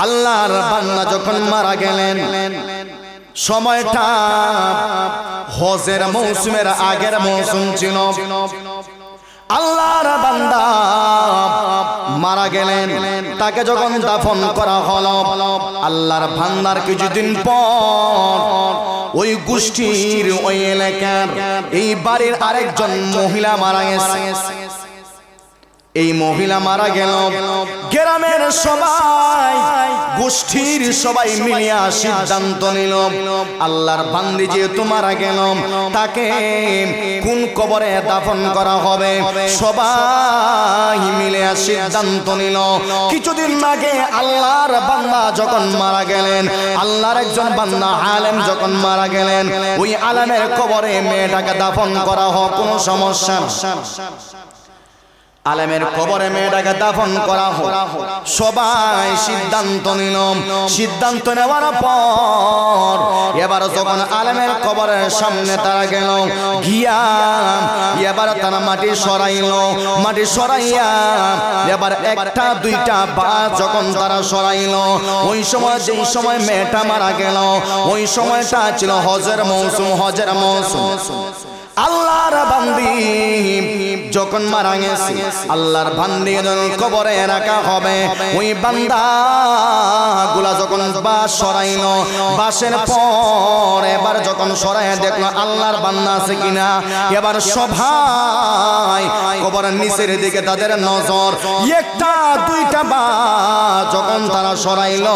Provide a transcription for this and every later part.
আল্লাহর বান্দা যখন মারা গেলেন, সময়টা হজের মৌসুমের আগের মৌসুম ছিল। আল্লাহর বান্দা মারা গেলেন, তাকে যখন দাফন করা হলো, আল্লাহর বান্দার কিছুদিন পর ওই গোষ্ঠীর ওই এলাকার এই বাড়ির আরেকজন মহিলা মারা গেছে। এই মহিলা মারা গেল, গ্রামের সবাই গোষ্ঠীর সবাই মিলিয়া সিদ্ধান্ত নিল আল্লাহর বান্দি যেহেতু মারা গেল, তাকে কোন কবরে দাফন করা হবে। সবাই মিলে সিদ্ধান্ত নিল। কিছুদিন আগে আল্লাহর বান্দা যখন মারা গেলেন, আল্লাহর একজন বান্দা আলেম যখন মারা গেলেন, ওই আলেমের কবরে মেয়েটাকে দাফন করা হোক, কোনো সমস্যা। আলেমের কবরে মেয়েটাকে দাফন করা হোক, সবাই সিদ্ধান্ত নিল। সিদ্ধান্ত নেওয়ার পর এবার যখন আলেমের কবরের সামনে তারা গেল, গিয়া এবার তারা মাটি সরাইল। মাটি সরাইয়া এবার একটা দুইটা বা যখন তারা সরাইল, ওই সময় যেই সময় মেয়েটা মারা গেল, ওই সময়টা ছিল হজের মৌসুম। হজের মৌসুম আল্লাহর বান্দি যখন মারা গেছে, আল্লাহর বান্দি কবরে রাখা হবে। ওই বান্দা গুলা যখন বাস সরাইল, বাসের পর এবার যখন সরাই দেখলো আল্লাহর বান্দা আছে কিনা, এবার সবাই কবরের নিচের দিকে তাদের নজর। একটা দুইটা বা যখন তারা সরাইল,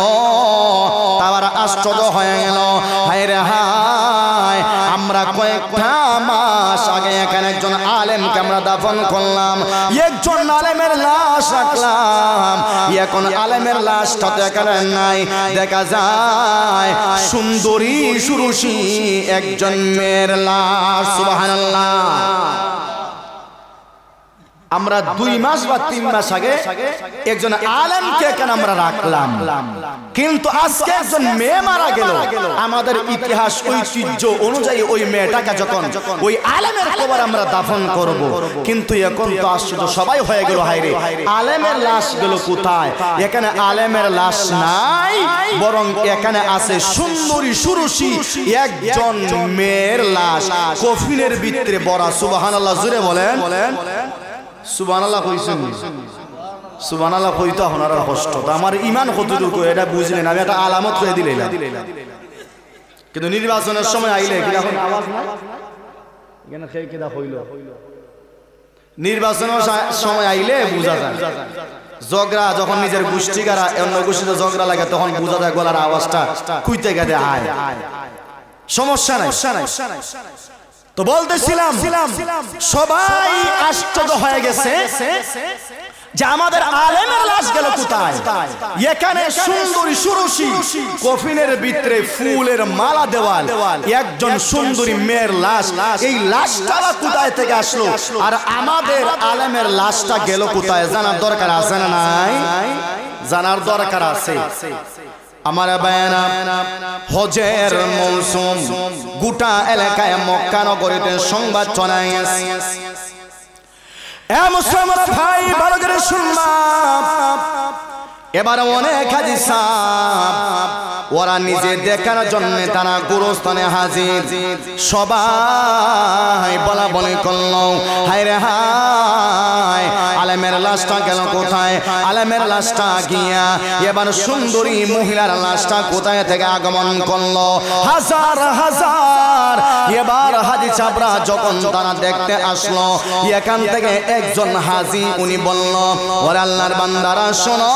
তারা আশ্চর্য হয়ে গেল, হায় রে হায়, আমরা কয়েকটা মাস আগে এখানে একজন আলেমকে আমরা দাফন করলাম, একজন আলেমের লাশ রাখলাম, এখন আলেমের লাশটা তো এখানে নাই। দেখা যায় সুন্দরী সুরুষী একজন মেয়ের লাশ। সুবহানাল্লাহ। আমরা 2 মাস বা 3 মাস আগে একজন আলেমকে এখানে আমরা রাখলাম, কিন্তু আজকে একজন মেয়ে মারা গেল। আমাদের ইতিহাস ঐতিহ্য অনুযায়ী ওই মেয়েটাকে যখন ওই আলেমের কবরে আমরা দাফন করব, কিন্তু এখন তো আশ্চর্য সবাই হয়ে গেল, হায় রে, আলেমের লাশ গেল কোথায়? এখানে আলেমের লাশ নাই, বরং এখানে আছে সুন্দরী সুরুষী একজন মেয়ের লাশ কফিনের ভিতরে ভরা। সুবহানাল্লাহ, জোরে বলেন সুবহানাল্লাহ। কইছেন সুবহানাল্লাহ, কইতো আপনারা কষ্ট। আমার ঈমান কতটুকু এটা বুঝলেন, আমি একটা আলামত করে দিলাম। কিন্তু নির্বাচনের সময় আইলে কি এখন আওয়াজ নাই, এখানে খেয়ে কিনা হইল। নির্বাচনের সময় আইলে বোঝা যায়, ঝগড়া যখন নিজের গোষ্ঠী কারা অন্য গোষ্ঠীতে ঝগড়া লাগে, তখন বোঝা যায় গলার আওয়াজটা কুইতে গেছে আয়। সমস্যা নাই। তো বলতেছিলাম সবাই আশ্চর্য হয়ে গেছে যে আমাদের আলেমের লাশ গেল কোথায়? এখানে সুন্দরী সুরুষী কফিনের ভিতরে ফুলের মালা দেওয়াল একজন সুন্দরী মেয়ের লাশ, এই লাশটা কোথায় থেকে আসলো? আর আমাদের আলেমের লাশটা গেল কোথায়? জানার দরকার আছে না নাই? জানার দরকার আছে। আমার বায়না, হজের মৌসুম গোটা এলাকায় মক্কা নগরীতে সংবাদ ছড়ায় গেছে। মুসলমান ভাই ভালো করে শুনলাম, এবার অনেক হাজি সাহেব ওরা নিজে দেখার জন্য তারা গুরুস্থানে হাজির। সবাই বলা বলে করল, হায় রে হায়, আলেমের লাশটা গেল কোথায়? আলেমের লাশটা গিয়া এবার সুন্দরী মহিলার লাশটা কোথায় থেকে আগমন করলো? হাজার হাজার এবার হাজি সাহেবরা যখন তারা দেখতে আসলো, এখান থেকে একজন হাজি উনি বলল, ওরে আল্লাহর বান্দারা শোনো,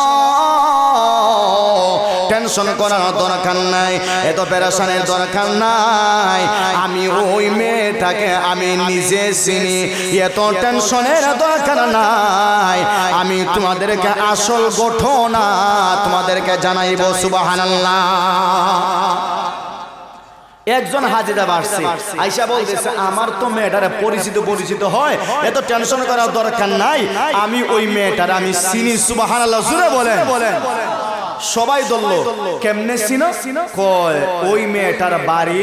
টেনশন করার দরকার নাই, এত পেরেশানের দরকার নাই, আমি ওই মেয়েটাকে আমি নিজে চিনি, এত টেনশনের দরকার নাই, আমি তোমাদেরকে আসল ঘটনা তোমাদেরকে জানাইব। সুবহানাল্লাহ। একজন হাজিরা বাড়ছে, আইসা বলতেছে, আমার তো মেয়েটারে পরিচিত হয়, এত টেনশন করার দরকার নাই, আমি ওই মেয়েটারে আমি চিনি। সুবহানাল্লাহ, জোরে বলেন। সবাই ধরলো কেমনে চিনো কয় ওই মেয়েটার বাড়ি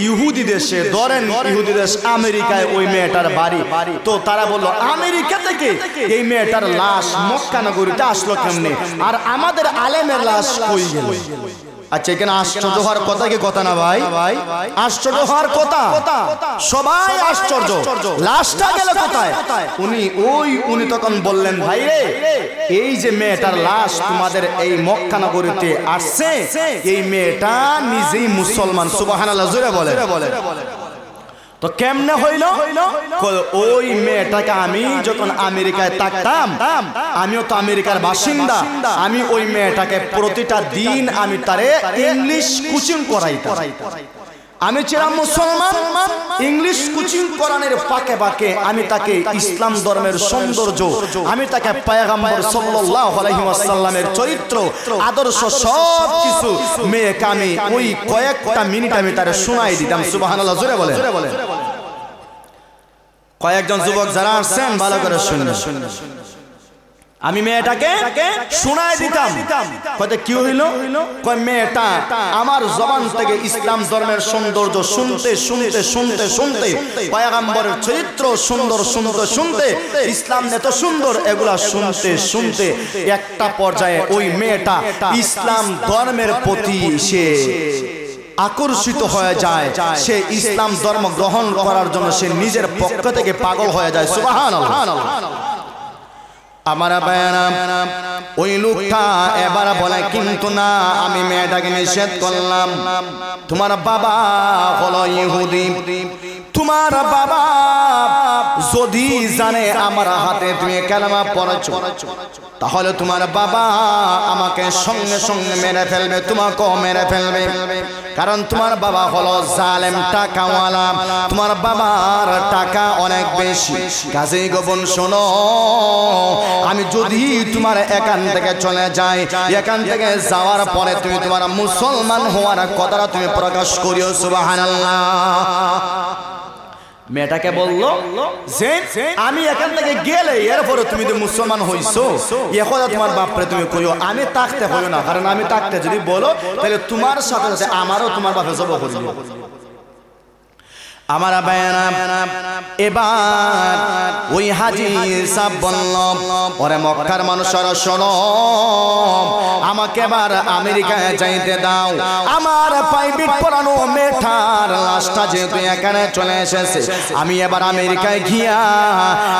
ইহুদি দেশে ধরেন ইহুদি দেশ আমেরিকায় ওই মেয়েটার বাড়ি তো তারা বললো আমেরিকা থেকে এই মেয়েটার লাশ মক্কা নগরীতে আসলো কেমনে আর আমাদের আলেমের লাশ কই গেল আচ্ছা এখানে আশ্চর্য হওয়ার কথা কি কথা না ভাই আশ্চর্য হওয়ার কথা সবাই আশ্চর্য লাশটা গেল কোথায় উনি তখন বললেন ভাই রে এই যে মেয়েটার লাশ তোমাদের এই মক্কা নগরীতে আসছে এই মেয়েটা নিজেই মুসলমান সুবহানাল্লাহ জোরে বলে তো কেমনে হইল ওই মেয়েটাকে আমি যখন আমেরিকায় থাকতাম আমিও তো আমেরিকার বাসিন্দা আমি ওই মেয়েটাকে প্রতিটা দিন আমি তারে ইংলিশ কোচিং করাইতাম আমি ছিলাম মুসলমান ইংলিশ কোচিং করানোর ফাঁকে ফাঁকে আমি তাকে ইসলাম ধর্মের সৌন্দর্য আমি তাকে পয়গম্বর সাল্লাল্লাহু আলাইহি ওয়াসাল্লামের চরিত্র আদর্শ সব কিছু মেয়েকে আমি ওই কয়েকটা মিনিট আমি তারে শোনাই দিতাম সুবহানাল্লাহ জোরে বলে কয়েকজন যুবক যারা আসছেন ভালো করে শুনুন আমি মেয়েটাকে শোনাই দিতাম কত কি হইল কয় মেয়েটা আমার জবান থেকে ইসলাম ধর্মের সৌন্দর্য শুনতে শুনতে শুনতে শুনতে পয়গম্বরের চরিত্র সুন্দর সুন্দর শুনতে ইসলাম এত সুন্দর এগুলা শুনতে শুনতে একটা পর্যায়ে ওই মেয়েটা ইসলাম ধর্মের প্রতি সে আকর্ষিত হয়ে যায় সে ইসলাম ধর্ম গ্রহণ করার জন্য সে নিজের পক্ষ থেকে পাগল হয়ে যায় সুবহানাল্লাহ আমার বায়ানা ওই লোকটা এবার বলে কিন্তু না আমি মেয়েটাকে নিষেধ করলাম তোমার বাবা হলো ইহুদি তোমার বাবা যদি জানে আমার হাতে তুমি কালেমা পড়েছো তাহলে তোমার বাবা আমাকে সঙ্গে সঙ্গে মেরে ফেলবে তোমাকেও মেরে ফেলবে কারণ তোমার বাবা হলো জালেম টাকাওয়ালা তোমার বাবার টাকা অনেক বেশি কাজেই গোপন শোনো আমি যদি তোমার এখান থেকে চলে যাই এখান থেকে যাওয়ার পরে তুমি তোমার মুসলমান হওয়ার কথাটা তুমি প্রকাশ করিও সুবহানাল্লাহ মেয়েটাকে বললো যে আমি এখান থেকে গেলে এরপরে তুমি তো মুসলমান হইছো এখন তোমার বাপরে তুমি কইও আমি থাকতে হইও না কারণ আমি থাকতে যদি বলো তাহলে তোমার সাথে সাথে আমারও তোমার বাপে জব হইল আমার বায়ানা এবার ওই হাজী সাহেব বলল ওরে মক্কার মানুষরা শোনো আমাকে এবার আমেরিকায় যাইতে দাও আমার প্রাইভেট পড়ানো মেয়েটার লাশটা যেহেতু এখানে চলে এসেছে আমি এবার আমেরিকায় গিয়া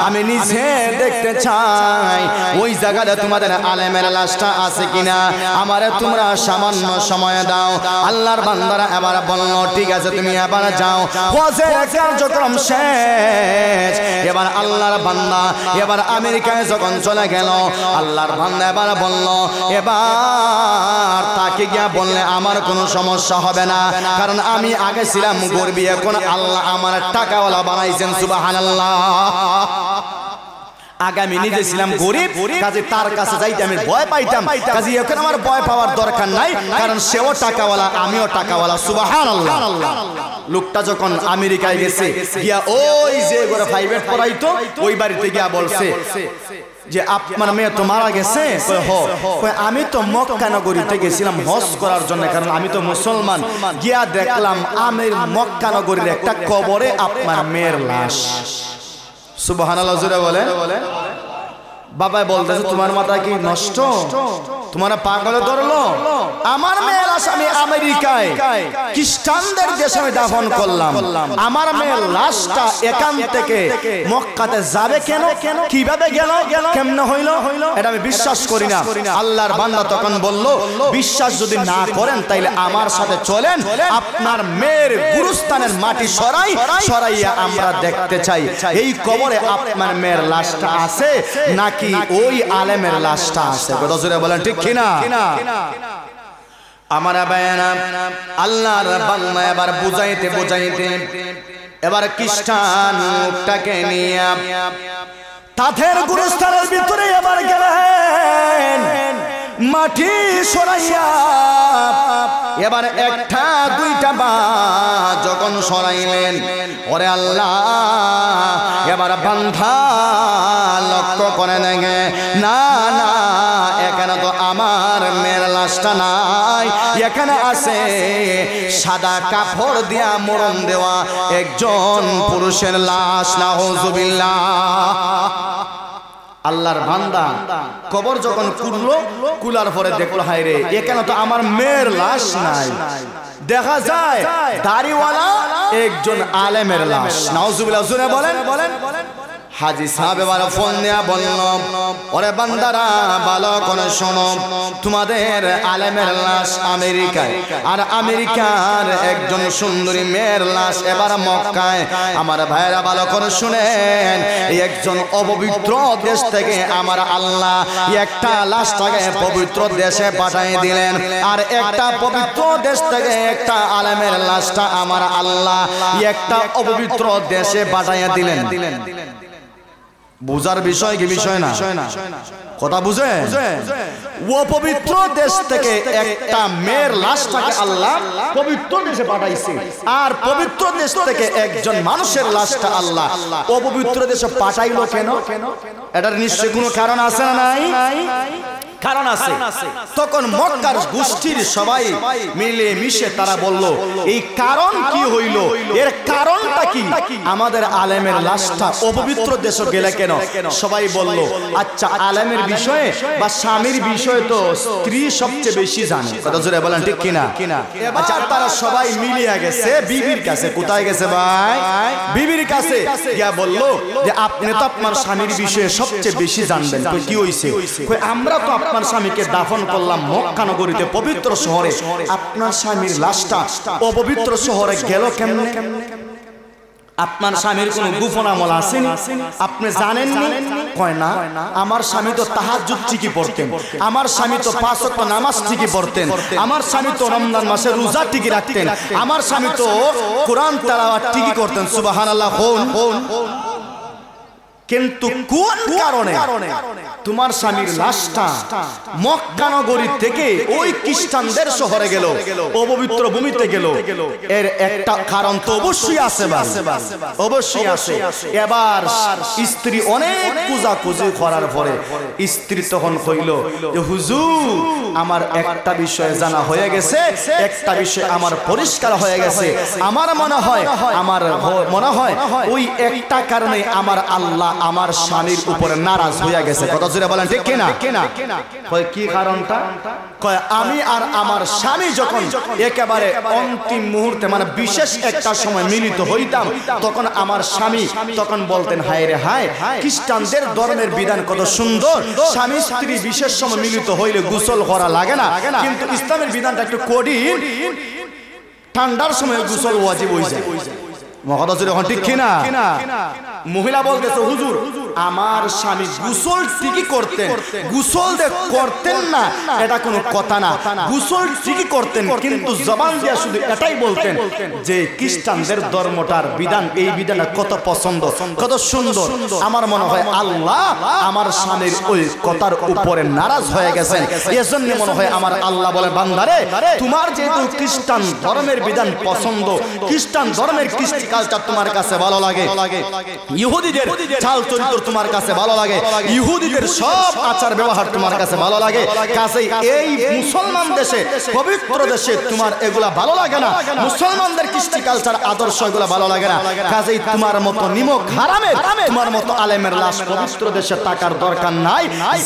আমি নিজে দেখতে চাই ওই জায়গাটা তোমাদের আলেমের লাশটা আছে কিনা আমারে তোমরা সামান্য সময় দাও আল্লাহর বান্দারা এবার বলল ঠিক আছে তুমি এবার যাও কার্যক্রম শেষ এবার আল্লাহর বান্দা এবার আমেরিকায় যখন চলে গেল আল্লাহর বান্দা এবার বলল এবার তাকে গিয়া বললে আমার কোনো সমস্যা হবে না কারণ আমি আগে ছিলাম গরিব এখন আল্লাহ আমার টাকাওয়ালা বানাইছেন সুবহানাল্লাহ আগামী নিজে ছিলাম গরিব কাজে তার কাছে যাইতে আমি ভয় পাইতাম কাজে এখন আমার ভয় পাওয়ার দরকার নাই কারণ সেও টাকাওয়ালা আমিও টাকাওয়ালা সুবহানাল্লাহ লোকটা যখন আমেরিকায় গেছে গিয়া ওই যে গোরা প্রাইভেট পড়াইতো ওই বাড়িতে গিয়া বলছে যে আপনার মেয়ে তো মারা গেছে আমি তো মক্কা নগরীতে গেছিলাম হজ করার জন্য কারণ আমি তো মুসলমান গিয়া দেখলাম আমের মক্কা নগরীর একটা কবরে আপনার মেয়ের লাশ সুবহানাল্লাহ জোরে বলে বাবা বলতেছে তোমার মাথা কি নষ্ট তোমার পাগলে ধরলো আমার মেয়ের লাশ আমি আমেরিকায় খ্রিস্টানদের দেশে আমি দাফন করলাম আমার মেয়ের লাশটা এখান থেকে মক্কাতে যাবে কেন কিভাবে গেল কেমনে হইল এটা আমি বিশ্বাস করি না আল্লাহর বান্দা তখন বলল বিশ্বাস যদি না করেন তাইলে আমার সাথে চলেন আপনার মেয়ের গুরুস্থানের মাটি সরাইয়া আমরা দেখতে চাই এই কবরে আপনার মেয়ের লাশটা আছে নাকি ওই আলেমের লাশটা আছে কথা জোরে বলেন ঠিক কিনা আমার বায়ানা আল্লাহর বান্দা এবার বুঝাইতে এবার খ্রিস্টান লোকটাকে নিয়ে তাদের গুরুস্থানের ভিতরে এবার গেলেন মাটি সরাইয়া এবার একটা দুইটা বা যখন সরাইলেন ওরে আল্লাহ এবার বান্ধা লক্ষ্য করে দেখে না এখানে তো আমার মেয়ের লাশটা নাই, এখানে আছে সাদা কাপড় দিয়া মরণ দেওয়া একজন পুরুষের লাশ। নাউজুবিল্লাহ। আল্লাহর বান্দা কবর যখন খুললো, কুলার পরে দেখলো হায় রে, এখানে তো আমার মেয়ের লাশ নাই। দেখা যায় দাড়িওয়ালা একজন আলেমের লাশ। নাউজুবিল্লাহ। জোরে বলেন। হাজি সাহেব এবার ফোন দেয়া বলল, ওরে বান্দারা ভালো করে শোনো, তোমাদের আলেমের লাশ আমেরিকায়, আর আমেরিকার একজন সুন্দরী মেয়ের লাশ এবার মক্কায়। আমার ভাইরা ভালো করে শুনেন, একজন অপবিত্র দেশ থেকে আমার আল্লাহ একটা লাশটাকে পবিত্র দেশে পাঠিয়ে দিলেন, আর একটা পবিত্র দেশ থেকে একটা আলেমের লাশটা আমার আল্লাহ একটা অপবিত্র দেশে পাঠিয়ে দিলেন। বুঝার বিষয় কি বিষয় না? কথা বুঝে? ও পবিত্র দেশ থেকে একটা মেয়ের লাশটাকে আল্লাহ পবিত্র দেশে পাঠাইছে, আর পবিত্র দেশ থেকে একজন মানুষের লাশটা আল্লাহ অপবিত্র দেশে পাঠাইলো কেন? এটার নিশ্চয়ই কোনো কারণ আছে না নাই? কারণ আছে। তখন মক্কার গোষ্ঠীর সবাই মিলে মিশে তারা বলল, এই কারণ কি হইল? এর কারণটা কি? আমাদের আলেমের লাশটা অপবিত্র দেশে গেলে কেন? সবাই বলল, আচ্ছা আলেমের বিষয়ে বা স্বামীর বিষয়ে তো স্ত্রী সবচেয়ে বেশি জানে। কথা জোরে বলেন, ঠিক কিনা? আচ্ছা তারা সবাই মিলিয়ে গেছে বিবির কাছে। কোথায় গেছে ভাই? বিবির কাছে গিয়া বলল যে আপনি তো আপনার স্বামীর বিষয়ে সবচেয়ে বেশি জানবেন। তো কি হইছে? আমরা তো আপনার স্বামীকে দাফন করলাম মক্কা নগরীতে, পবিত্র শহরে, আপনার স্বামীর লাশটা অপবিত্র শহরে গেল কেমনে? আপনার স্বামীর কোন গোপন আমল আসেনি? আপনি জানেন না? কয় না, আমার স্বামী তো তাহাজ্জুদ ঠিকই পড়তেন, আমার স্বামী তো 5 ওয়াক্ত নামাজ ঠিকই পড়তেন, আমার স্বামী তো রমজান মাসে রোজা ঠিকই রাখতেন, আমার স্বামী তো কোরআন তেলাওয়াত ঠিকই করতেন। সুবহানাল্লাহ। কিন্তু কোন কারণে তোমার স্বামীর লাশটা মক্কা নগরী থেকে ওই খ্রিস্টানদের শহরে গেল, অপবিত্র ভূমিতে গেল? এর একটা কারণ তো অবশ্যই আছে, অবশ্যই আছে। এবার স্ত্রী অনেক খোঁজাখুঁজি করার পরে স্ত্রী তখন কইল যে হুজুর, আমার একটা বিষয় জানা হয়ে গেছে, একটা বিষয় আমার পরিষ্কার হয়ে গেছে। আমার মনে হয় ওই একটা কারণে আমার আল্লাহ আমার স্বামীর উপরে নারাজ হয়ে গেছে। কথা জোরে বলেন, ঠিক কিনা? কয় কি কারণটা? কয় আমি আর আমার স্বামী যখন একেবারে অন্তিম মুহূর্তে মানে বিশেষ একটা সময় মিলিত হইতাম, তখন আমার স্বামী তখন বলতেন, হায় রে হায়, খ্রিস্টানদের ধর্মের বিধান কত সুন্দর, স্বামী স্ত্রী বিশেষ সময় মিলিত হইলে গোসল করা লাগে না, কিন্তু ইসলামের বিধানটা একটু কঠিন, ঠান্ডার সময় গোসল ওয়াজিব হয়ে যায়। ঠিক কিনা? মহিলা বলতেছে, হুজুর আমার স্বামী গোসল ঠিকই করতেন, গোসল করতেন না এটা কোনো কথা না, গোসল ঠিকই করতেন, কিন্তু জবান দিয়া শুধু এটাই বলতেন যে খ্রিস্টানদের ধর্মটার বিধান, এই বিধানটা কত পছন্দ, কত সুন্দর। আমার মনে হয় আল্লাহ আমার স্বামীর ওই কথার উপরে নারাজ হয়ে গেছেন, এজন্য মনে হয় আমার আল্লাহ বলে, বান্দারে তোমার যেহেতু খ্রিস্টান ধর্মের বিধান পছন্দ, খ্রিস্টান ধর্মের কৃষ্টি কালচার তোমার কাছে ভালো লাগে, ইহুদিদের চাল চরিত্র তোমার কাছে ভালো লাগে, ইহুদিদের সব আচার ব্যবহার তোমার কাছে ভালো লাগে, কাজেই এই মুসলমান দেশে, পবিত্র দেশে তোমার এগুলা ভালো লাগে না, মুসলমানদের কৃষ্টি কালচার আদর্শ এগুলা ভালো লাগে না, কাজেই তোমার মতো নিমক হারামের, তোমার মতো আলেমের লাশ পবিত্র দেশে থাকার দরকার নাই।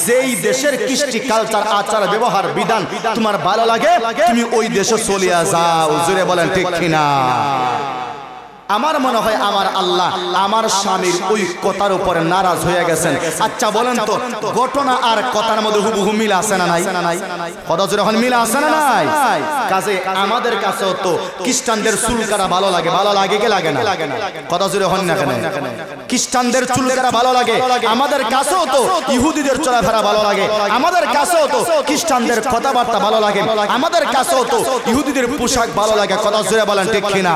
যেই দেশের কৃষ্টি কালচার আচার ব্যবহার বিধান তোমার ভালো লাগে, তুমি ওই দেশে চলিয়া যাও। জোরে বলেন, ঠিক কিনা? আমার মনে হয় আমার আল্লাহ আমার স্বামীর ওই কথার উপরে নারাজ হয়ে গেছেন। আচ্ছা বলেন তো, ঘটনা আর কথার মধ্যে হুবহু মিল আছে না নাই? কথা যখন মিল আছে না নাই? কাজে আমাদের কাছেও তো খ্রিস্টানদের চুল কাটা ভালো লাগে, ভালো লাগে কি লাগে না? কথা জোরে হন না কেন? খ্রিস্টানদের চুল কাটা ভালো লাগে, আমাদের কাছেও তো ইহুদিদের চলাফেরা ভালো লাগে, আমাদের কাছেও তো খ্রিস্টানদের কথাবার্তা ভালো লাগে, আমাদের কাছেও তো ইহুদিদের পোশাক ভালো লাগে। কথা জোরে বলেন, ঠিক কিনা?